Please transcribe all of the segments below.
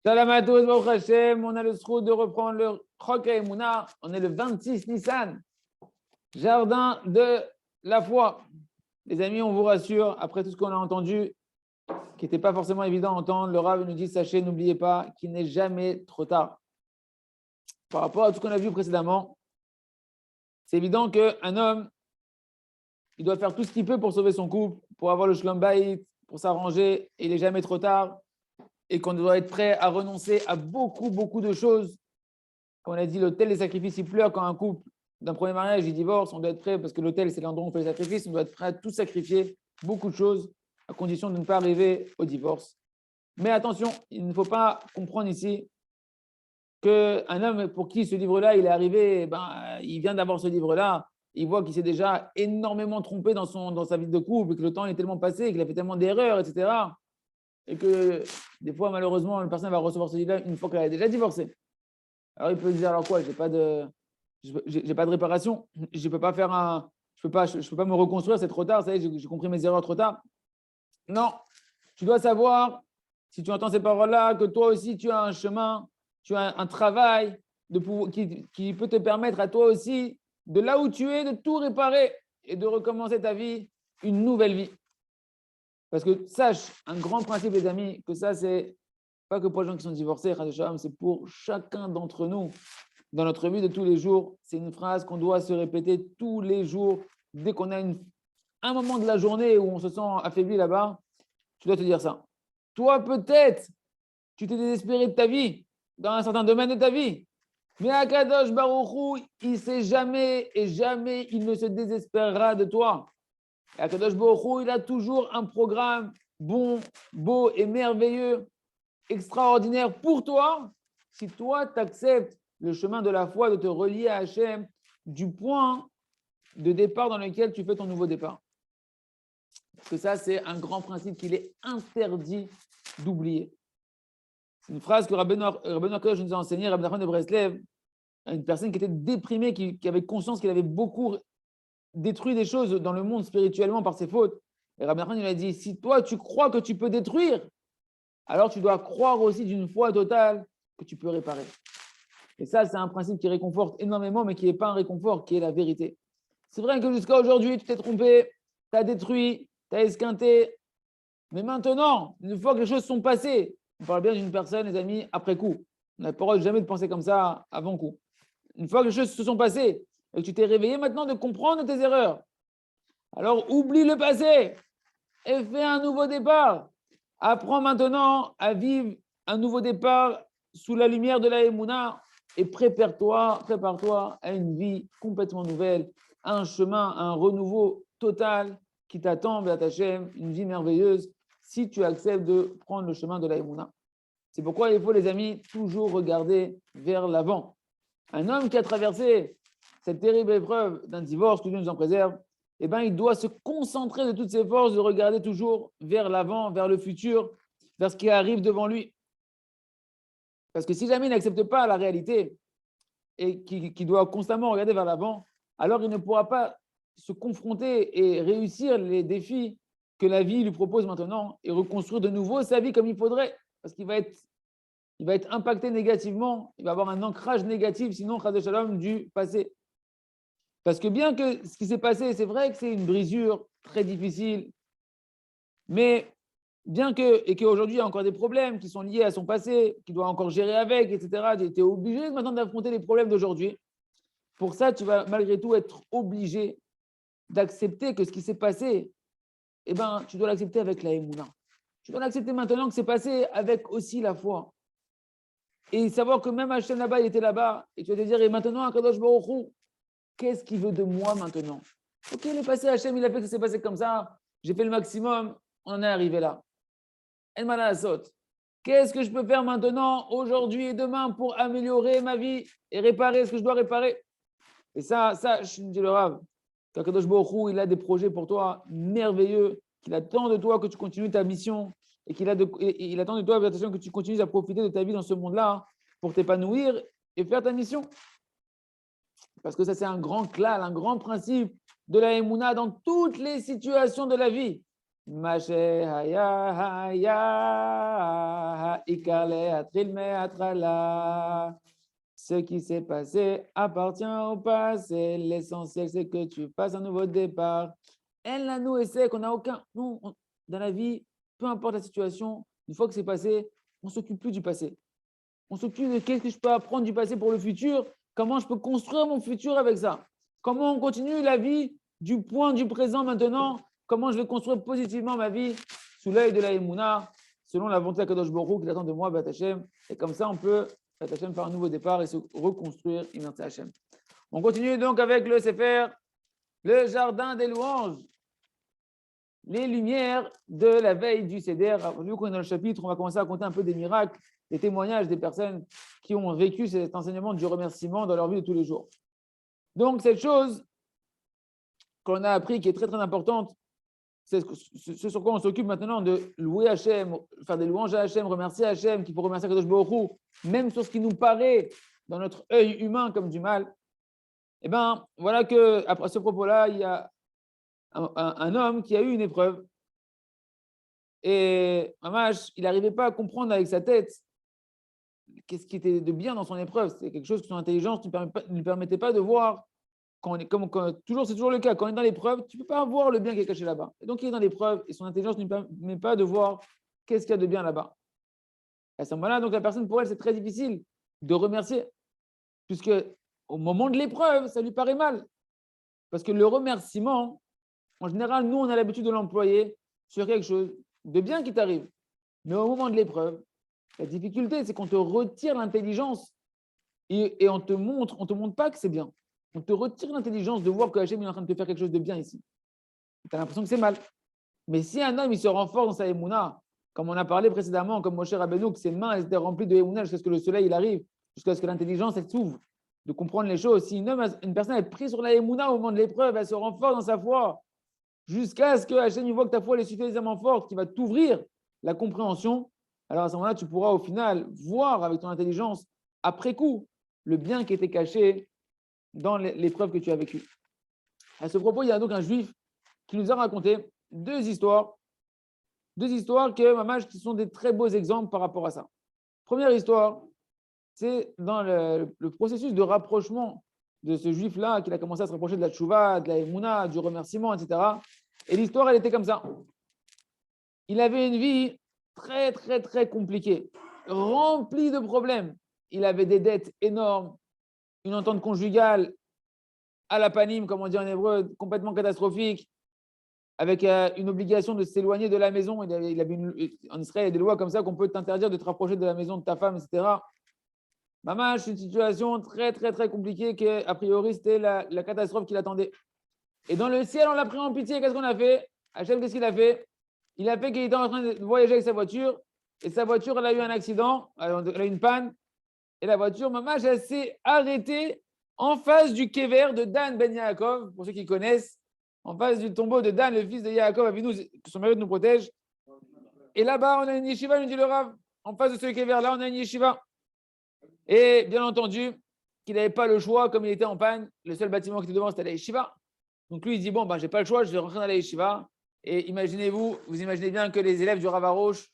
Shalom à tous, Baruch Hashem. On a le sroud de reprendre le Chok HaEmuna. On est le 26 Nissan, jardin de la foi. Les amis, on vous rassure, après tout ce qu'on a entendu, qui n'était pas forcément évident à entendre, le Rav nous dit, sachez, n'oubliez pas qu'il n'est jamais trop tard. Par rapport à tout ce qu'on a vu précédemment, c'est évident qu'un homme, il doit faire tout ce qu'il peut pour sauver son couple, pour avoir le shalom bayit, pour s'arranger, et il n'est jamais trop tard. Et qu'on doit être prêt à renoncer à beaucoup de choses. Comme on a dit, l'autel des sacrifices, il pleure quand un couple d'un premier mariage, il divorce. On doit être prêt, parce que l'autel, c'est l'endroit où on fait les sacrifices. On doit être prêt à tout sacrifier, beaucoup de choses, à condition de ne pas arriver au divorce. Mais attention, il ne faut pas comprendre ici qu'un homme pour qui ce livre-là, il est arrivé, il vient d'avoir ce livre-là, il voit qu'il s'est déjà énormément trompé dans sa vie de couple, que le temps est tellement passé, qu'il a fait tellement d'erreurs, etc. Et que des fois, malheureusement, une personne va recevoir ce livre une fois qu'elle a déjà divorcé. Alors, il peut se dire, alors quoi, j'ai pas de réparation, je peux pas faire je peux pas me reconstruire, c'est trop tard, ça y est, j'ai compris mes erreurs trop tard. Non, tu dois savoir, si tu entends ces paroles-là, que toi aussi, tu as un chemin, tu as un travail qui peut te permettre à toi aussi, de là où tu es, de tout réparer et de recommencer ta vie, une nouvelle vie. Parce que sache, un grand principe, les amis, que ça, c'est pas que pour les gens qui sont divorcés, c'est pour chacun d'entre nous. Dans notre vie de tous les jours, c'est une phrase qu'on doit se répéter tous les jours. Dès qu'on a un moment de la journée où on se sent affaibli là-bas, tu dois te dire ça. Toi, peut-être, tu t'es désespéré de ta vie, dans un certain domaine de ta vie. Mais Akadosh Baruch Hu, il ne sait jamais et jamais il ne se désespérera de toi. Et Akadosh Baruch Hu, il a toujours un programme bon, beau et merveilleux, extraordinaire pour toi, si toi, tu acceptes le chemin de la foi, de te relier à Hachem, du point de départ dans lequel tu fais ton nouveau départ. Parce que ça, c'est un grand principe qu'il est interdit d'oublier. C'est une phrase que Rabbeinu Akadosh nous a enseignée, Rabbi Nachman de Breslev, une personne qui était déprimée, qui avait conscience qu'il avait beaucoup détruit des choses dans le monde spirituellement par ses fautes. Et Rabbi Nachman lui a dit, si toi, tu crois que tu peux détruire, alors tu dois croire aussi d'une foi totale que tu peux réparer. Et ça, c'est un principe qui réconforte énormément, mais qui n'est pas un réconfort, qui est la vérité. C'est vrai que jusqu'à aujourd'hui, tu t'es trompé, tu as détruit, tu as esquinté. Mais maintenant, une fois que les choses sont passées, on parle bien d'une personne, les amis, après coup. On n'a pas le droit jamais de penser comme ça avant coup. Une fois que les choses se sont passées et que tu t'es réveillé maintenant de comprendre tes erreurs, alors oublie le passé et fais un nouveau départ. Apprends maintenant à vivre un nouveau départ sous la lumière de la Emouna et prépare-toi à une vie complètement nouvelle, à un chemin, à un renouveau total qui t'attend, Béat Hashem, une vie merveilleuse si tu acceptes de prendre le chemin de la Emouna. C'est pourquoi il faut, les amis, toujours regarder vers l'avant. Un homme qui a traversé cette terrible épreuve d'un divorce, que Dieu nous en préserve, il doit se concentrer de toutes ses forces, de regarder toujours vers l'avant, vers le futur, vers ce qui arrive devant lui. Parce que si jamais il n'accepte pas la réalité et qu'il doit constamment regarder vers l'avant, alors il ne pourra pas se confronter et réussir les défis que la vie lui propose maintenant et reconstruire de nouveau sa vie comme il faudrait. Parce qu'il va être impacté négativement, il va avoir un ancrage négatif, sinon, Chas Shalom, du passé. Parce que bien que ce qui s'est passé, c'est vrai que c'est une brisure très difficile, mais bien et qu'aujourd'hui, il y a encore des problèmes qui sont liés à son passé, qu'il doit encore gérer avec, etc., tu es obligé maintenant d'affronter les problèmes d'aujourd'hui. Pour ça, tu vas malgré tout être obligé d'accepter que ce qui s'est passé, tu dois l'accepter avec la Emouna. Tu dois l'accepter maintenant que c'est passé avec aussi la foi. Et savoir que même Hachem là-bas, il était là-bas, et tu vas te dire, et maintenant, Akadosh Baruch Hu, qu'est-ce qu'il veut de moi maintenant? Ok, il est passé, Hachem, il a fait que ça s'est passé comme ça. J'ai fait le maximum, on en est arrivé là. Qu'est-ce que je peux faire maintenant, aujourd'hui et demain pour améliorer ma vie et réparer ce que je dois réparer? Et ça, je dis le Rav, qu'Akadosh Baruch Hu, il a des projets pour toi merveilleux, qu'il attend de toi que tu continues ta mission et il attend de toi que tu continues à profiter de ta vie dans ce monde-là pour t'épanouir et faire ta mission. Parce que ça, c'est un grand klal, un grand principe de la Emouna dans toutes les situations de la vie. Mashe haya haya ikale atril me'atrala. Ce qui s'est passé appartient au passé. L'essentiel, c'est que tu fasses un nouveau départ. Elle a nous essaie qu'on n'a aucun. Nous, dans la vie, peu importe la situation, une fois que c'est passé, on ne s'occupe plus du passé. On s'occupe de qu'est-ce que je peux apprendre du passé pour le futur, comment je peux construire mon futur avec ça. Comment on continue la vie du point du présent maintenant, comment je vais construire positivement ma vie sous l'œil de la Emouna, selon la volonté de Kadosh Baruch Hu qui attend de moi, Bat Hashem. Et comme ça, on peut Bat Hashem faire un nouveau départ et se reconstruire, Imertse Hashem. On continue donc avec le Sefer, le jardin des louanges. Les lumières de la veille du Seder. Vu qu'on est dans le chapitre, on va commencer à compter un peu des miracles, des témoignages des personnes qui ont vécu cet enseignement du remerciement dans leur vie de tous les jours. Donc, cette chose qu'on a appris qui est très très importante, c'est ce sur quoi on s'occupe maintenant de louer Hachem, faire des louanges à Hachem, remercier Hachem, qu'il faut remercier Kadosh Baruch Hu, même sur ce qui nous paraît dans notre œil humain comme du mal. Eh bien, voilà qu'à ce propos-là, il y a un homme qui a eu une épreuve et Mamash, il n'arrivait pas à comprendre avec sa tête qu'est-ce qui était de bien dans son épreuve. C'est quelque chose que son intelligence ne lui permettait pas de voir. C'est toujours le cas. Quand on est dans l'épreuve, tu ne peux pas voir le bien qui est caché là-bas. Et donc, il est dans l'épreuve et son intelligence ne lui permet pas de voir qu'est-ce qu'il y a de bien là-bas. À ce moment-là, donc la personne, pour elle, c'est très difficile de remercier, puisque au moment de l'épreuve, ça lui paraît mal. Parce que le remerciement, en général, nous, on a l'habitude de l'employer sur quelque chose de bien qui t'arrive. Mais au moment de l'épreuve, la difficulté, c'est qu'on te retire l'intelligence et on te montre pas que c'est bien. On te retire l'intelligence de voir que Hachem est en train de te faire quelque chose de bien ici. Tu as l'impression que c'est mal. Mais si un homme il se renforce dans sa émouna, comme on a parlé précédemment, comme Moshe Rabbeinu, que ses mains elles étaient remplies de émouna jusqu'à ce que le soleil il arrive, jusqu'à ce que l'intelligence elle s'ouvre, de comprendre les choses. Si une personne est prise sur la émouna au moment de l'épreuve, elle se renforce dans sa foi, jusqu'à ce que Hachem voit que ta foi est suffisamment forte, qu'il va t'ouvrir la compréhension, alors à ce moment-là, tu pourras au final voir avec ton intelligence, après coup, le bien qui était caché dans l'épreuve que tu as vécue. À ce propos, il y a donc un juif qui nous a raconté deux histoires que, Mamash, qui sont des très beaux exemples par rapport à ça. Première histoire, c'est dans le processus de rapprochement de ce juif-là, qu'il a commencé à se rapprocher de la tchouva, de la émouna, du remerciement, etc. Et l'histoire, elle était comme ça. Il avait une vie très, très, très compliquée, remplie de problèmes. Il avait des dettes énormes, une entente conjugale à la panim, comme on dit en hébreu, complètement catastrophique, avec une obligation de s'éloigner de la maison. En Israël, il y a des lois comme ça qu'on peut t'interdire de te rapprocher de la maison de ta femme, etc. Maman, c'est une situation très, très, très compliquée qui, a priori, c'était la catastrophe qui l'attendait. Et dans le ciel, on l'a pris en pitié. Qu'est-ce qu'on a fait? Hachem, qu'est-ce qu'il a fait? Il a fait qu'il était en train de voyager avec sa voiture. Et sa voiture, elle a eu un accident. Elle a eu une panne. Et la voiture, maman, elle s'est arrêtée en face du kéver de Dan Ben Yaakov, pour ceux qui connaissent, en face du tombeau de Dan, le fils de Yaakov, Avinu, que son mérite nous protège. Et là-bas, on a une yeshiva, nous dit le Rav. En face de ce kéver-là, on a une yeshiva. Et bien entendu, qu'il n'avait pas le choix, comme il était en panne, le seul bâtiment qui était devant, c'était la yeshiva. Donc lui, il dit, bon, je n'ai pas le choix, je vais rentrer dans la yeshiva. Et vous imaginez bien que les élèves du Rav Arosh,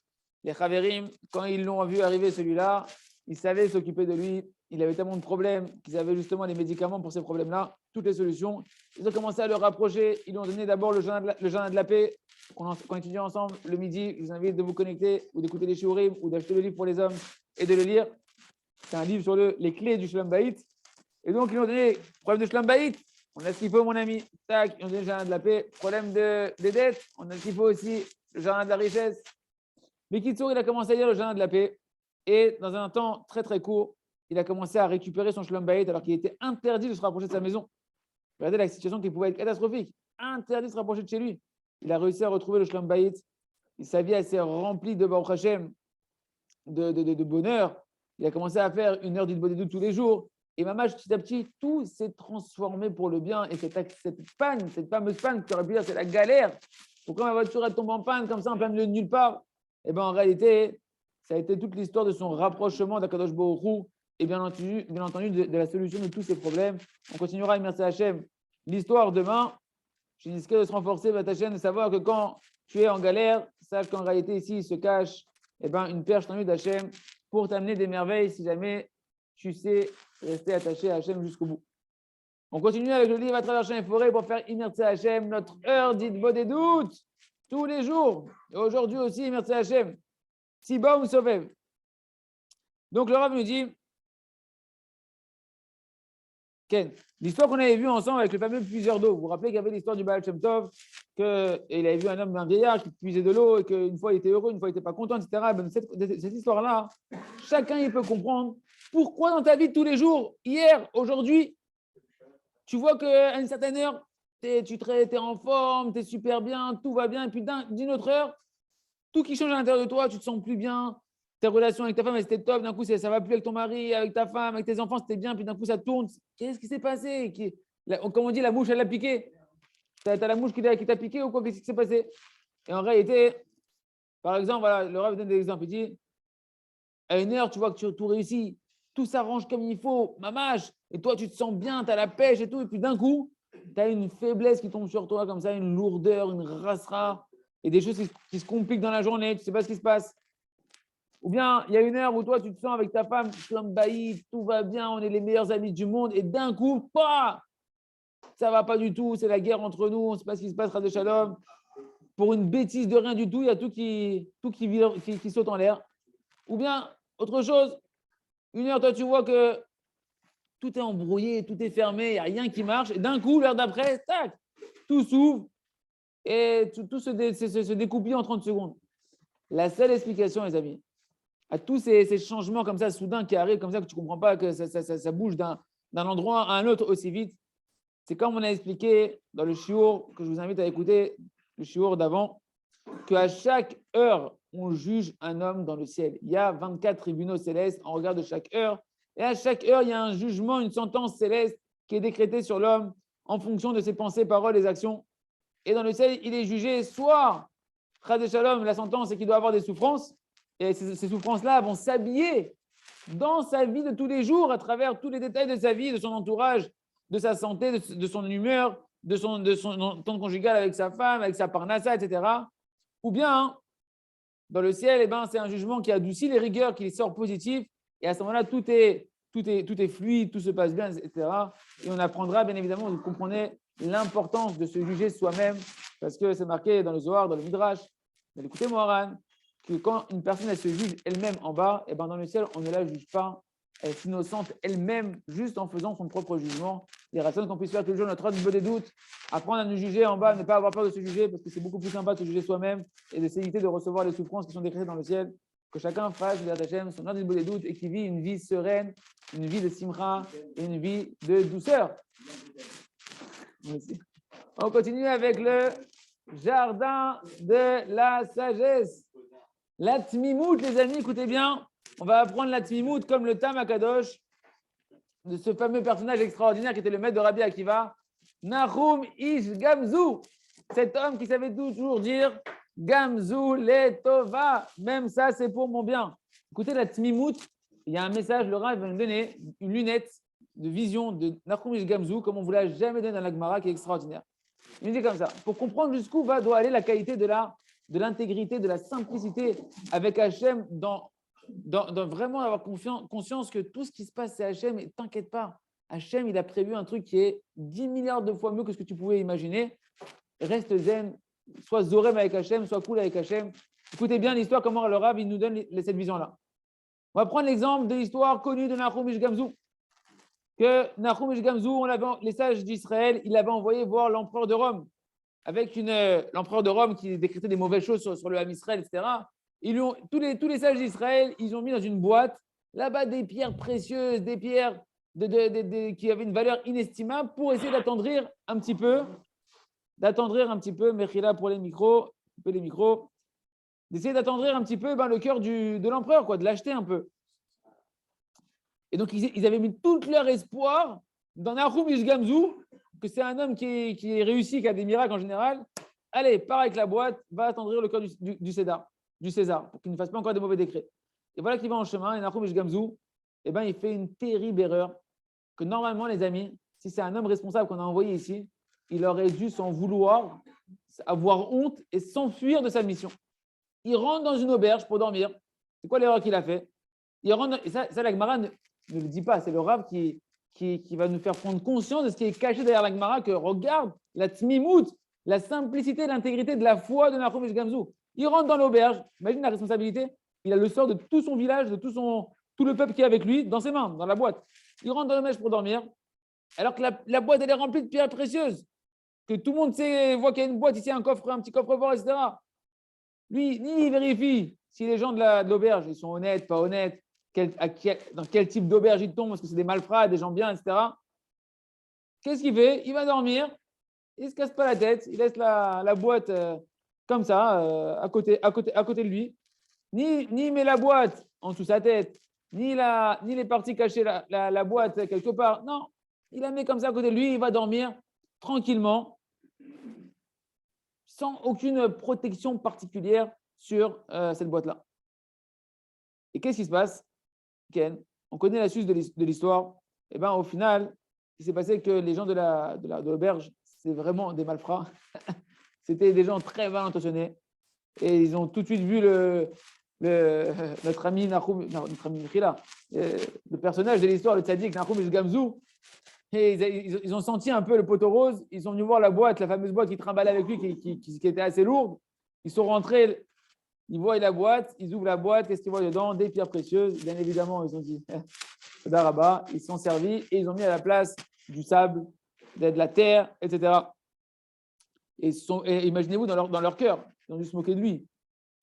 les Chaverim, quand ils l'ont vu arriver celui-là, ils savaient s'occuper de lui. Il avait tellement de problèmes qu'ils avaient justement les médicaments pour ces problèmes-là, toutes les solutions. Ils ont commencé à le rapprocher. Ils lui ont donné d'abord le jardin de la paix, qu'on étudie ensemble le midi. Je vous invite de vous connecter ou d'écouter les shiurim ou d'acheter le livre pour les hommes et de le lire. C'est un livre sur les clés du Shalom Bayit. Et donc, ils ont donné problème de Shalom Bayit. On a ce qu'il faut, mon ami. Tac, ils ont donné le jardin de la paix. Problème des dettes. On a ce qu'il faut aussi, le jardin de la richesse. Mais Kitsour, il a commencé à lire le jardin de la paix. Et dans un temps très, très court, il a commencé à récupérer son Shalom Bayit alors qu'il était interdit de se rapprocher de sa maison. Regardez la situation qui pouvait être catastrophique. Interdit de se rapprocher de chez lui. Il a réussi à retrouver le Shalom Bayit. Sa vie s'est remplie de Baruch Hashem, de bonheur. Il a commencé à faire 1 heure d'Idbodedut tous les jours. Et Mamash, petit à petit, tout s'est transformé pour le bien. Et cette panne, cette fameuse panne, tu aurais pu dire, c'est la galère. Pourquoi ma voiture elle tombe en panne comme ça, en plein milieu de nulle part? Eh bien, en réalité, ça a été toute l'histoire de son rapprochement d'Akadosh Baruch Hu et bien entendu de la solution de tous ces problèmes. On continuera, merci Hachem. L'histoire demain, je risquais de se renforcer, Hachem, de savoir que quand tu es en galère, sache qu'en réalité, ici, il se cache une perche tendue d'Hachem pour t'amener des merveilles si jamais tu sais rester attaché à Hachem jusqu'au bout. On continue avec le livre à travers champs et forêts pour faire immerser Hachem, notre heure dite beau des doutes, tous les jours. Et aujourd'hui aussi, immerser Hachem. Si bas ou sauvev. Donc le Rav nous dit, Ken, l'histoire qu'on avait vue ensemble avec le fameux puiseur d'eau. Vous vous rappelez qu'il y avait l'histoire du Baal Shem Tov, qu'il avait vu un homme, un vieillard qui puisait de l'eau et qu'une fois il était heureux, une fois il n'était pas content, etc. Cette histoire-là, chacun il peut comprendre pourquoi dans ta vie de tous les jours, hier, aujourd'hui, tu vois qu'à une certaine heure, tu es en forme, tu es super bien, tout va bien, et puis d'une autre heure, tout qui change à l'intérieur de toi, tu te sens plus bien, tes relations avec ta femme, c'était top, d'un coup, ça va plus avec ton mari, avec ta femme, avec tes enfants, c'était bien, puis d'un coup, ça tourne. Qu'est-ce qui s'est passé? Comme on dit, la mouche, elle l'a piqué. Tu as la mouche qui t'a piqué ou quoi? Qu'est-ce qui s'est passé? Et en réalité, par exemple, voilà, le Rav donne des exemples. Il dit, à une heure, tu vois que tu as tout réussi, tout s'arrange comme il faut, mamache, et toi, tu te sens bien, tu as la pêche et tout, et puis d'un coup, tu as une faiblesse qui tombe sur toi comme ça, une lourdeur, une rassera, et des choses qui se compliquent dans la journée, tu ne sais pas ce qui se passe. Ou bien, il y a une heure où toi, tu te sens avec ta femme comme bailli, tout va bien, on est les meilleurs amis du monde, et d'un coup, ça ne va pas du tout, c'est la guerre entre nous, on ne sait pas ce qui se passe, Ras Shalom. Pour une bêtise de rien du tout, il y a tout qui saute en l'air. Ou bien, autre chose, une heure, toi, tu vois que tout est embrouillé, tout est fermé, il n'y a rien qui marche, et d'un coup, l'heure d'après, tac, tout s'ouvre, et tout se découpille en 30 secondes. La seule explication, les amis, à tous ces changements comme ça, soudains qui arrivent, comme ça, que tu ne comprends pas, que ça bouge d'un endroit à un autre aussi vite. C'est comme on a expliqué dans le shiur, que je vous invite à écouter, le shiur d'avant, qu'à chaque heure, on juge un homme dans le ciel. Il y a 24 tribunaux célestes en regard de chaque heure. Et à chaque heure, il y a un jugement, une sentence céleste qui est décrétée sur l'homme en fonction de ses pensées, paroles et actions. Et dans le ciel, il est jugé soit, Chas Shalom, la sentence, c'est qu'il doit avoir des souffrances. Et ces souffrances-là vont s'habiller dans sa vie de tous les jours, à travers tous les détails de sa vie, de son entourage, de sa santé, de son humeur, de son temps conjugal avec sa femme, avec sa parnassa, etc. Ou bien, dans le ciel, c'est un jugement qui adoucit les rigueurs, qui sort positif. Et à ce moment-là, tout est fluide, tout se passe bien, etc. Et on apprendra, bien évidemment, vous comprenez l'importance de se juger soi-même, parce que c'est marqué dans le Zohar, dans le Midrash. Mais écoutez, Moharan, que quand une personne elle se juge elle-même en bas, et dans le ciel, on ne la juge pas. Elle s'innocente elle-même juste en faisant son propre jugement. Il y a raison qu'on puisse faire toujours notre œuvre des doutes, apprendre à nous juger en bas, ne pas avoir peur de se juger, parce que c'est beaucoup plus sympa de se juger soi-même et de s'éviter de recevoir les souffrances qui sont décrétées dans le ciel. Que chacun fasse son œuvre des doutes et qui vit une vie sereine, une vie de simra et une vie de douceur. Merci. On continue avec le jardin de la sagesse. La tmimout, les amis, écoutez bien, on va apprendre la tmimout comme le Tam Akadosh de ce fameux personnage extraordinaire qui était le maître de Rabbi Akiva, Nahum Ish Gamzu, cet homme qui savait toujours dire Gamzu Letova, même ça c'est pour mon bien. Écoutez la tmimout, il y a un message, le Rav va nous donner une lunette de vision de Nahum Ish Gamzu, comme on ne vous l'a jamais donné dans la Gemara, qui est extraordinaire. Il nous dit comme ça, pour comprendre jusqu'où doit aller la qualité de l'intégrité, de la simplicité avec Hachem, dans vraiment avoir conscience que tout ce qui se passe, c'est Hachem, et t'inquiète pas, Hachem, il a prévu un truc qui est 10 milliards de fois mieux que ce que tu pouvais imaginer. Reste zen, soit zorem avec Hachem, soit cool avec Hachem. Écoutez bien l'histoire, comment le Rav, il nous donne cette vision-là. On va prendre l'exemple de l'histoire connue de Nahum Ish Gamzu. Que Nahum Ish Gamzu, les sages d'Israël, il l'avait envoyé voir l'empereur de Rome, avec l'empereur de Rome qui décrétait des mauvaises choses sur le Ham Israël, etc. Tous les sages d'Israël, ils ont mis dans une boîte, là-bas, des pierres précieuses, des pierres qui avaient une valeur inestimable pour essayer d'attendrir un petit peu, Mechila pour les micros, d'essayer d'attendrir un petit peu le cœur de l'empereur, de l'acheter un peu. Et donc, ils avaient mis tout leur espoir dans Nahum Ish Gamzu, que c'est un homme qui est réussi, qui a des miracles en général. Allez, pars avec la boîte, va attendrir le cœur du César, pour qu'il ne fasse pas encore des mauvais décrets. Et voilà qu'il va en chemin, et Nahum Ish Gamzu, il fait une terrible erreur, que normalement, les amis, si c'est un homme responsable qu'on a envoyé ici, il aurait dû s'en vouloir avoir honte et s'enfuir de sa mission. Il rentre dans une auberge pour dormir. C'est quoi l'erreur qu'il a fait? Il rentre, et ça la Gemara ne le dit pas, c'est le Rav qui va nous faire prendre conscience de ce qui est caché derrière la Gemara, que regarde la tmimout, la simplicité, l'intégrité de la foi de Nahum Ish Gamzou. Il rentre dans l'auberge, imagine la responsabilité, il a le sort de tout son village, de tout le peuple qui est avec lui, dans ses mains, dans la boîte. Il rentre dans l'auberge pour dormir, alors que la boîte, elle est remplie de pierres précieuses, que tout le monde voit qu'il y a une boîte ici, un petit coffre-fort, etc. Lui, ni il vérifie si les gens de l'auberge, ils sont honnêtes, pas honnêtes, dans quel type d'auberge ils tombent, parce que c'est des malfrats, des gens bien, etc. Qu'est-ce qu'il fait? Il va dormir, il ne se casse pas la tête, il laisse la boîte comme ça, à côté de lui. Ni il met la boîte en dessous de sa tête, ni les parties cachées, la boîte quelque part. Non, il la met comme ça à côté de lui, il va dormir tranquillement, sans aucune protection particulière sur cette boîte-là. Et qu'est-ce qui se passe, Ken? On connaît la suite de l'histoire. Et bien, au final, il s'est passé que les gens de l'auberge, c'est vraiment des malfrats. C'était des gens très mal intentionnés. Et ils ont tout de suite vu notre ami Nahum, le personnage de l'histoire, le tzaddik Nahum Ish Gamzou. Et ils ont senti un peu le poteau rose. Ils sont venus voir la boîte, la fameuse boîte qui trimballait avec lui, qui était assez lourde. Ils sont rentrés, ils voient la boîte, ils ouvrent la boîte, qu'est-ce qu'ils voient dedans? Des pierres précieuses. Bien évidemment, ils ont dit Daraba, ils se sont servis et ils ont mis à la place du sable, de la terre, etc. Et imaginez-vous dans leur cœur, ils ont dû se moquer de lui.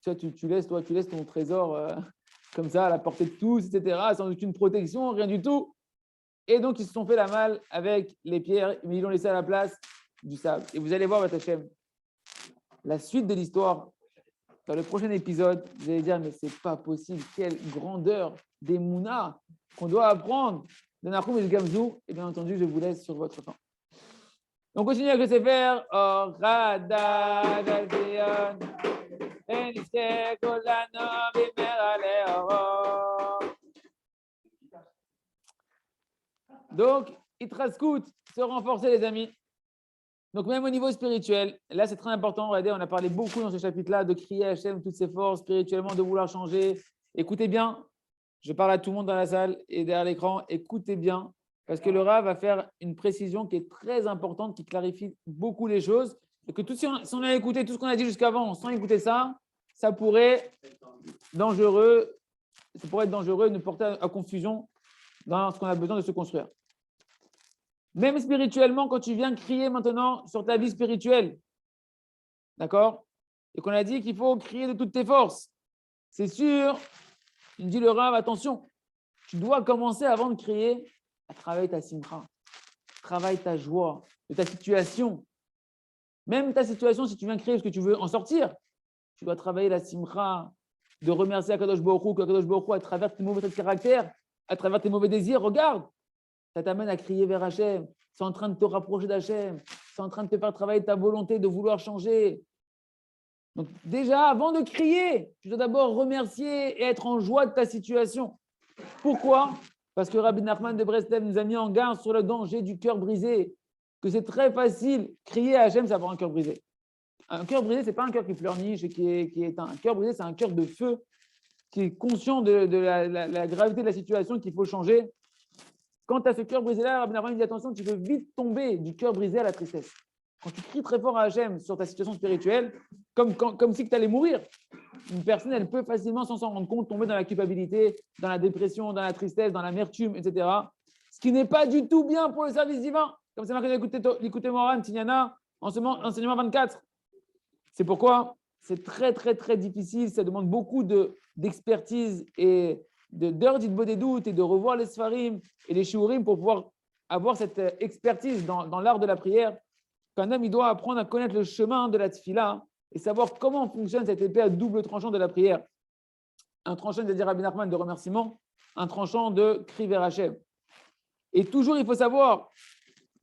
Tu laisses ton trésor comme ça à la portée de tous, etc., sans aucune protection, rien du tout. Et donc, ils se sont fait la malle avec les pierres, mais ils l'ont laissé à la place du sable. Et vous allez voir, Batachem, la suite de l'histoire, dans le prochain épisode, vous allez dire, mais c'est pas possible, quelle grandeur des mounas qu'on doit apprendre de Nahum Ish Gamzou. Et bien entendu, je vous laisse sur votre temps. On continue avec le Sefer. Donc, Itraskout, se renforcer, les amis. Donc, même au niveau spirituel, là, c'est très important. Regardez, on a parlé beaucoup dans ce chapitre-là de crier à Hachem toutes ses forces, spirituellement, de vouloir changer. Écoutez bien, je parle à tout le monde dans la salle et derrière l'écran. Écoutez bien, parce que le Rav va faire une précision qui est très importante, qui clarifie beaucoup les choses. Et que si on a écouté tout ce qu'on a dit jusqu'avant, sans écouter ça, ça pourrait être dangereux et nous porter à confusion dans ce qu'on a besoin de se construire. Même spirituellement, quand tu viens crier maintenant sur ta vie spirituelle, d'accord? Et qu'on a dit qu'il faut crier de toutes tes forces. C'est sûr, il dit le Rav, attention, tu dois commencer avant de crier à travailler ta simcha, travaille ta joie, de ta situation. Même ta situation, si tu viens crier parce que tu veux en sortir, tu dois travailler la simcha, de remercier Akadosh Baruch Hu, qu'Akadosh Baruch Hu, à travers tes mauvais traits de caractère, à travers tes mauvais désirs, regarde, ça t'amène à crier vers Hachem, c'est en train de te rapprocher d'Hachem, c'est en train de te faire travailler ta volonté de vouloir changer. Donc déjà, avant de crier, tu dois d'abord remercier et être en joie de ta situation. Pourquoi? Parce que Rabbi Nachman de Breslev nous a mis en garde sur le danger du cœur brisé, que c'est très facile, crier à Hachem, c'est avoir un cœur brisé. Un cœur brisé, ce n'est pas un cœur qui pleurniche et qui est éteint. Un cœur brisé, c'est un cœur de feu, qui est conscient de la gravité de la situation qu'il faut changer. Quand tu as ce cœur brisé-là, Rabbi Nachman dit attention, tu peux vite tomber du cœur brisé à la tristesse. Quand tu cries très fort à Hachem sur ta situation spirituelle, comme si tu allais mourir, une personne, elle peut facilement, sans s'en rendre compte, tomber dans la culpabilité, dans la dépression, dans la tristesse, dans l'amertume, etc. Ce qui n'est pas du tout bien pour le service divin. Comme c'est marqué dans l'écouter Moran, Tignana, enseignement 24. C'est pourquoi c'est très, très, très difficile. Ça demande beaucoup d'expertise et d'heures d'Itbo des doutes et de revoir les Sfarim et les Shiurim pour pouvoir avoir cette expertise dans l'art de la prière. Qu'un homme, il doit apprendre à connaître le chemin de la tfila et savoir comment fonctionne cette épée à double tranchant de la prière. Un tranchant, c'est-à-dire Rabbi Nachman, de remerciement, un tranchant de cri vers Hachem. Et toujours, il faut savoir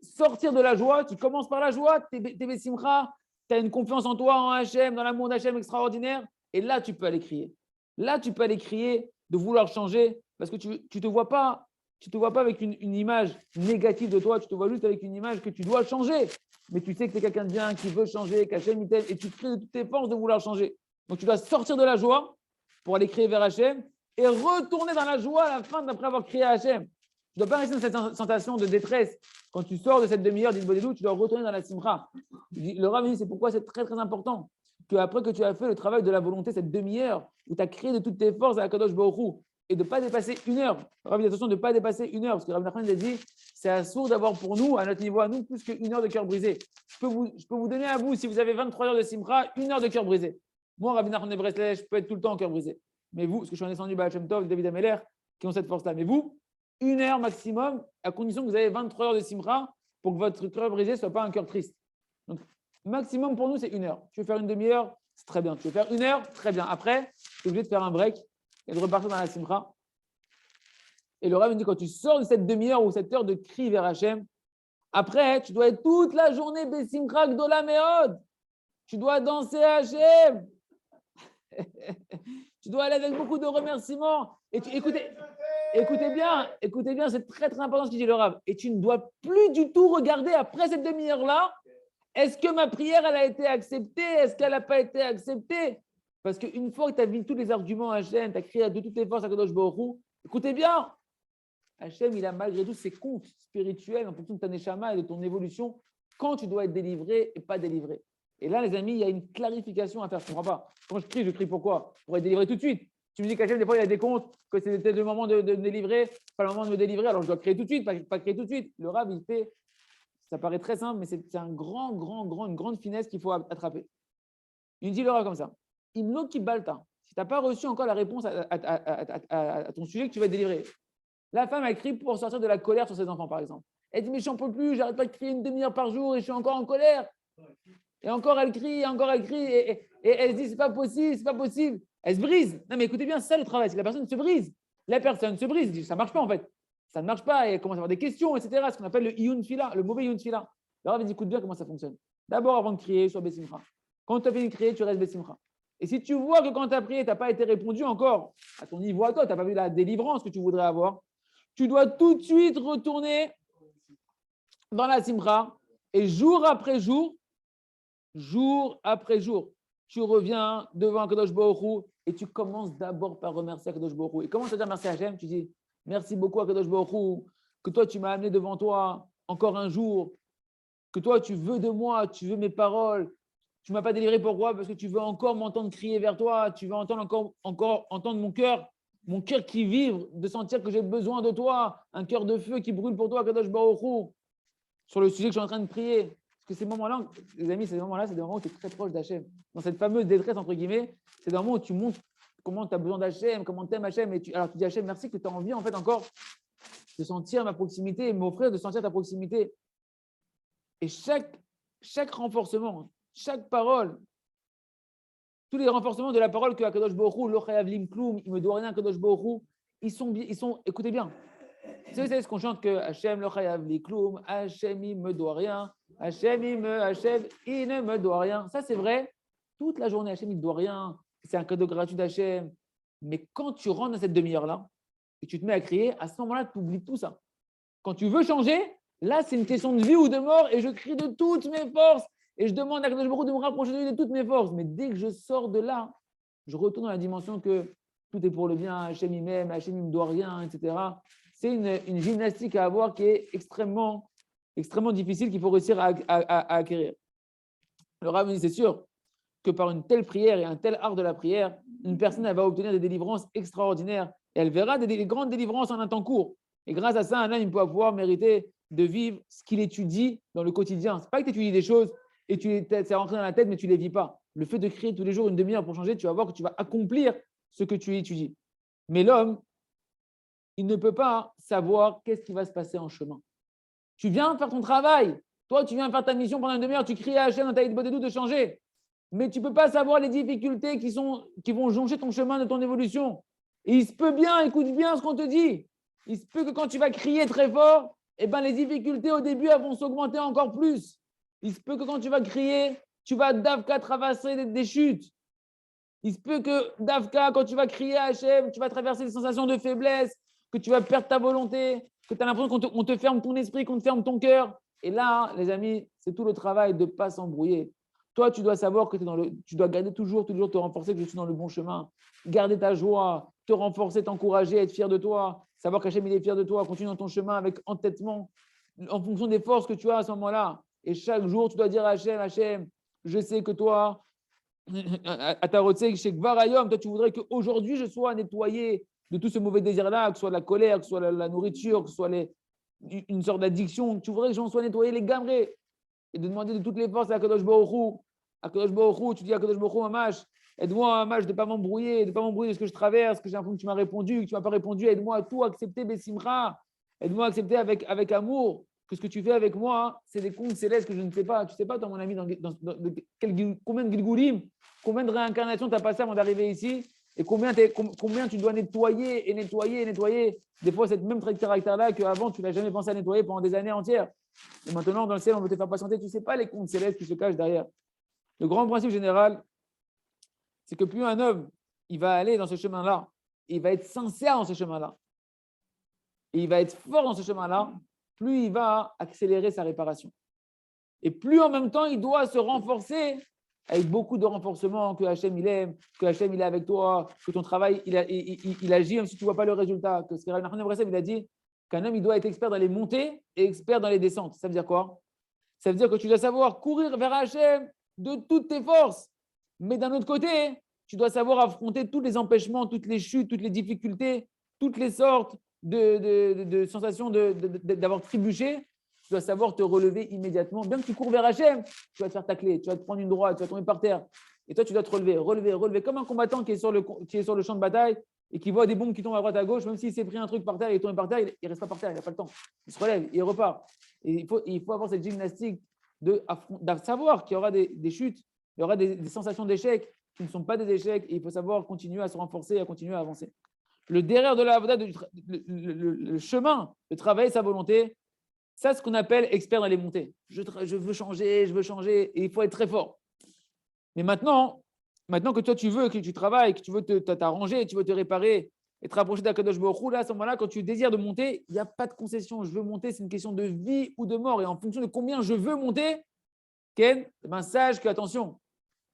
sortir de la joie. Tu commences par la joie, t'es besimcha, tu as une confiance en toi, en Hachem, dans l'amour d'Hachem extraordinaire. Et là, tu peux aller crier. Là, tu peux aller crier de vouloir changer parce que tu ne te vois pas Tu ne te vois pas avec une image négative de toi, tu te vois juste avec une image que tu dois changer. Mais tu sais que tu es quelqu'un de bien, qui veut changer, qu'Hachem il t'aime, et tu crées de toutes tes forces de vouloir changer. Donc tu dois sortir de la joie pour aller crier vers Hachem et retourner dans la joie à la fin d'après avoir crié à Hachem. Tu ne dois pas rester dans cette sensation de détresse. Quand tu sors de cette demi-heure d'Inbodedou, tu dois retourner dans la simra. Le Rav dit, c'est pourquoi c'est très très important qu'après que tu as fait le travail de la volonté, cette demi-heure où tu as créé de toutes tes forces à la Kadosh Baruch Hu, et de ne pas dépasser une heure. Le Rav dit attention de ne pas dépasser une heure, parce que Rav Nachman a dit c'est assourd d'avoir pour nous, à notre niveau, à nous, plus qu'une heure de cœur brisé. Je peux vous donner à vous, si vous avez 23 heures de simra, une heure de cœur brisé. Moi, Rav Nachman de Breslev, je peux être tout le temps en cœur brisé. Mais vous, parce que je suis un descendu Baal Shem Tov, David Ameller, qui ont cette force-là. Mais vous, une heure maximum, à condition que vous avez 23 heures de simra pour que votre cœur brisé ne soit pas un cœur triste. Donc, maximum pour nous, c'est une heure. Tu veux faire une demi-heure, c'est très bien. Tu veux faire une heure, très bien. Après, tu es obligé de faire un break et de repartir dans la simra. Et le Rav me dit, quand tu sors de cette demi-heure ou cette heure de cri vers Hachem, après, tu dois être toute la journée Besimcha Gdola Meod. Tu dois danser à Hachem. Tu dois aller avec beaucoup de remerciements. Et écoutez bien, c'est très très important ce qu'il dit le Rav. Et tu ne dois plus du tout regarder après cette demi-heure-là, est-ce que ma prière elle a été acceptée, est-ce qu'elle n'a pas été acceptée? Parce qu'une fois que tu as vu tous les arguments à Hachem, tu as crié de toutes tes forces à Kadosh Baruch Hu, écoutez bien, Hachem, il a malgré tout ses comptes spirituels en fonction de ta neshama et de ton évolution, quand tu dois être délivré et pas délivré. Et là, les amis, il y a une clarification à faire. Je ne comprends pas. Quand je crie pourquoi? Pour être délivré tout de suite. Tu me dis qu'Hachem, des fois, il y a des comptes, que c'était le moment de me délivrer, pas le moment de me délivrer, alors je dois crier tout de suite, pas crier tout de suite. Le Rav, il fait, ça paraît très simple, mais c'est une grande finesse qu'il faut attraper. Il dit le Rav comme ça. Imlo ki balta. Si tu n'as pas reçu encore la réponse à ton sujet que tu vas être délivré. La femme, elle crie pour sortir de la colère sur ses enfants, par exemple. Elle dit, mais je n'en peux plus, j'arrête pas de crier une demi-heure par jour et je suis encore en colère. Et encore elle crie, et elle se dit, c'est pas possible. Elle se brise. Non, mais écoutez bien, c'est ça le travail, c'est que la personne se brise. La personne se brise, dit, ça ne marche pas en fait. Ça ne marche pas, et elle commence à avoir des questions, etc. Ce qu'on appelle le iyun fila, le mauvais iyun fila. Alors, elle dit, écoute bien comment ça fonctionne. D'abord, avant de crier, sois bessimcha. Quand tu as fini de crier, tu restes bessimcha. Et si tu vois que quand tu as prié, tu n'as pas été répondu encore à ton niveau à toi, tu n'as pas vu la délivrance que tu voudrais avoir, tu dois tout de suite retourner dans la simcha et jour après jour, tu reviens devant Kadosh Baruch Hu et tu commences d'abord par remercier Kadosh Baruch Hu. Et comment tu vas dire merci à Hachem? Tu dis merci beaucoup à Kadosh Baruch Hu que toi tu m'as amené devant toi encore un jour, que toi tu veux de moi, tu veux mes paroles. Tu ne m'as pas délivré pourquoi? Parce que tu veux encore m'entendre crier vers toi, tu veux entendre encore entendre mon cœur qui vibre, de sentir que j'ai besoin de toi, un cœur de feu qui brûle pour toi, Kadosh Baruch Hu, sur le sujet que je suis en train de prier. Parce que ces moments-là, les amis, ces moments-là, c'est des moments où tu es très proche d'Hachem. Dans cette fameuse détresse, entre guillemets, c'est des moments où tu montres comment tu as besoin d'Hachem, comment tu aimes Hachem. Alors tu dis Hachem, merci que tu as envie en fait encore de sentir ma proximité et m'offrir de sentir ta proximité. Et chaque renforcement, chaque parole, tous les renforcements de la parole que Kadosh Baruch Hu, lo chayav lim kloum, il me doit rien, Kadosh Baruch Hu, ils sont, écoutez bien. Vous savez ce qu'on chante que Hachem lo chayav lim kloum, Hachem il me doit rien, Hachem il ne me doit rien. Ça c'est vrai, toute la journée Hachem il ne doit rien, c'est un cadeau gratuit d'Hachem. Mais quand tu rentres dans cette demi-heure-là et tu te mets à crier, à ce moment-là, tu oublies tout ça. Quand tu veux changer, là c'est une question de vie ou de mort et je crie de toutes mes forces. Et je demande à Kadosh Baruch Hu de me rapprocher de lui de toutes mes forces. Mais dès que je sors de là, je retourne dans la dimension que tout est pour le bien, Hachem il m'aime, Hachem il ne me doit rien, etc. C'est une gymnastique à avoir qui est extrêmement difficile, qu'il faut réussir à acquérir. Le Rav dit, c'est sûr que par une telle prière et un tel art de la prière, une personne elle va obtenir des délivrances extraordinaires. Et elle verra des grandes délivrances en un temps court. Et grâce à ça, un homme il peut pouvoir mériter de vivre ce qu'il étudie dans le quotidien. Ce n'est pas que tu étudies des choses et c'est rentré dans la tête, mais tu ne les vis pas. Le fait de crier tous les jours une demi-heure pour changer, tu vas voir que tu vas accomplir ce que tu étudies. Mais l'homme, il ne peut pas savoir qu'est-ce qui va se passer en chemin. Tu viens faire ton travail. Toi, tu viens faire ta mission pendant une demi-heure, tu cries à Hachem dans ta Hitbodedut de changer. Mais tu ne peux pas savoir les difficultés qui vont joncher ton chemin de ton évolution. Et il se peut bien, écoute bien ce qu'on te dit. Il se peut que quand tu vas crier très fort, eh ben, les difficultés au début elles vont s'augmenter encore plus. Il se peut que quand tu vas crier, tu vas d'Avka traverser des chutes. Il se peut que d'Avka, quand tu vas crier à Hachem, tu vas traverser des sensations de faiblesse, que tu vas perdre ta volonté, que tu as l'impression qu'on te ferme ton esprit, qu'on te ferme ton cœur. Et là, les amis, c'est tout le travail de ne pas s'embrouiller. Toi, tu dois savoir que tu dois garder toujours te renforcer, que je suis dans le bon chemin. Garder ta joie, te renforcer, t'encourager, être fier de toi, savoir qu'Hachem, il est fier de toi, continue dans ton chemin avec entêtement, en fonction des forces que tu as à ce moment-là. Et chaque jour, tu dois dire à Hachem, je sais que toi, à ta retraite, chez Gvarayom, toi, tu voudrais qu'aujourd'hui, je sois nettoyé de tout ce mauvais désir-là, que ce soit la colère, que ce soit la nourriture, que ce soit une sorte d'addiction. Tu voudrais que j'en sois nettoyé les gamrés. Et de demander de toutes les forces à Kadosh Baruch Hu. À Kadosh Baruch Hu, tu dis à Kadosh Baruch Hu, Mamash, aide-moi, Mamash, de ne pas m'embrouiller, de ce que je traverse, que j'ai l'impression que tu m'as répondu, que tu ne m'as pas répondu. Aide-moi à tout accepter, Bessimra. Aide-moi à accepter avec amour que ce que tu fais avec moi, c'est des comptes célestes que je ne sais pas. Tu ne sais pas, toi, mon ami, combien de Gilgulim, combien de réincarnations tu as passé avant d'arriver ici et combien tu dois nettoyer. Des fois, cette même trait de caractère-là qu'avant, tu n'as jamais pensé à nettoyer pendant des années entières. Et maintenant, dans le ciel, on veut te faire patienter. Tu ne sais pas les comptes célestes qui se cachent derrière. Le grand principe général, c'est que plus un homme, il va aller dans ce chemin-là, il va être sincère dans ce chemin-là, et il va être fort dans ce chemin-là, plus il va accélérer sa réparation. Et plus en même temps, il doit se renforcer avec beaucoup de renforcement, que Hachem il aime, que Hachem il est avec toi, que ton travail il agit même si tu ne vois pas le résultat. Que ce que Rabbi Nachman ben Breslev il a dit qu'un homme il doit être expert dans les montées et expert dans les descentes. Ça veut dire quoi? Ça veut dire que tu dois savoir courir vers Hachem de toutes tes forces. Mais d'un autre côté, tu dois savoir affronter tous les empêchements, toutes les chutes, toutes les difficultés, toutes les sortes de sensations d'avoir trébuché. Tu dois savoir te relever immédiatement. Bien que tu cours vers Hachem, tu vas te faire tacler, tu vas te prendre une droite, tu vas tomber par terre. Et toi, tu dois te relever. Comme un combattant qui est sur le champ de bataille et qui voit des bombes qui tombent à droite, à gauche, même s'il s'est pris un truc par terre et il est tombé par terre, il ne reste pas par terre, il n'a pas le temps. Il se relève, il repart. Et il faut avoir cette gymnastique de savoir qu'il y aura des chutes, il y aura des sensations d'échec qui ne sont pas des échecs et il faut savoir continuer à se renforcer, à continuer à avancer. Le derrière de la avoda, le chemin de travailler sa volonté, ça, c'est ce qu'on appelle expert dans les montées. Je veux changer, et il faut être très fort. Mais maintenant que toi, tu veux, que tu travailles, que tu veux t'arranger, tu veux te réparer et te rapprocher d'Akadosh Baruch Hu, là, à ce moment-là, quand tu désires de monter, il n'y a pas de concession. Je veux monter, c'est une question de vie ou de mort. Et en fonction de combien je veux monter, Ken, sache que, attention,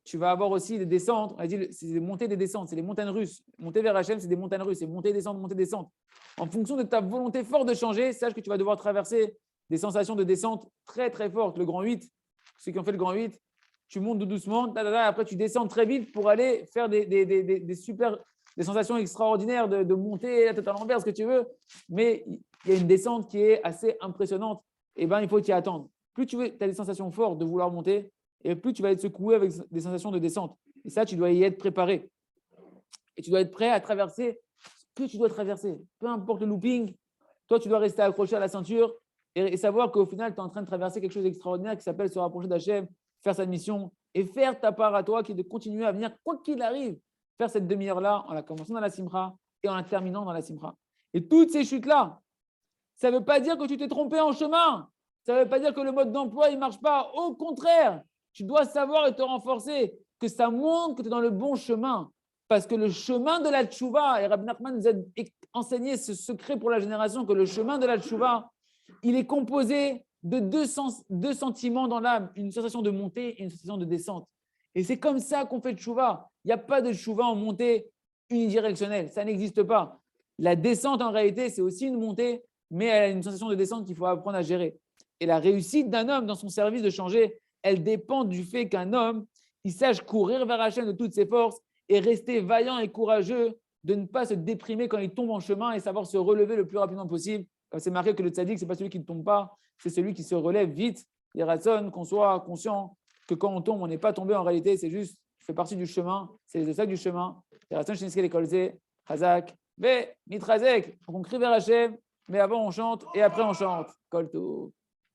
tu vas avoir aussi des descentes. On a dit, c'est des montées, des descentes, c'est les montagnes russes. Monter vers Hachem, c'est des montagnes russes, c'est monter, descente. En fonction de ta volonté forte de changer, sache que tu vas devoir traverser des sensations de descente très, très fortes. Le grand 8, ceux qui ont fait le grand 8, tu montes doucement, après tu descends très vite pour aller faire des sensations extraordinaires de monter la tête à l'envers, ce que tu veux. Mais il y a une descente qui est assez impressionnante. Et il faut t'y attendre. Plus tu as des sensations fortes de vouloir monter, et plus tu vas être secoué avec des sensations de descente. Et ça, tu dois y être préparé. Et tu dois être prêt à traverser ce que tu dois traverser. Peu importe le looping, toi, tu dois rester accroché à la ceinture et savoir qu'au final, tu es en train de traverser quelque chose d'extraordinaire qui s'appelle se rapprocher d'Hachem, faire sa mission et faire ta part à toi qui est de continuer à venir, quoi qu'il arrive, faire cette demi-heure-là en la commençant dans la Simcha et en la terminant dans la Simcha. Et toutes ces chutes-là, ça ne veut pas dire que tu t'es trompé en chemin. Ça ne veut pas dire que le mode d'emploi ne marche pas. Au contraire, tu dois savoir et te renforcer, que ça montre que tu es dans le bon chemin. Parce que le chemin de la tchouva, et Rabbi Nachman nous a enseigné ce secret pour la génération, que le chemin de la tchouva, il est composé de deux sentiments dans l'âme, une sensation de montée et une sensation de descente. Et c'est comme ça qu'on fait le tchouva. Il n'y a pas de tchouva en montée unidirectionnelle, ça n'existe pas. La descente, en réalité, c'est aussi une montée, mais elle a une sensation de descente qu'il faut apprendre à gérer. Et la réussite d'un homme dans son service de changer, elle dépend du fait qu'un homme, il sache courir vers Hachem de toutes ses forces et rester vaillant et courageux, de ne pas se déprimer quand il tombe en chemin et savoir se relever le plus rapidement possible. Comme c'est marqué que le tzaddik, ce n'est pas celui qui ne tombe pas, c'est celui qui se relève vite. Il raisonne qu'on soit conscient que quand on tombe, on n'est pas tombé en réalité, c'est juste, tu fais partie du chemin, c'est les obstacles du chemin. Il raisonne chez Niske Lekolze, Chazak, Ve, Mitrazek. Donc on crie vers Hachem, mais avant on chante et après on chante. Kolto.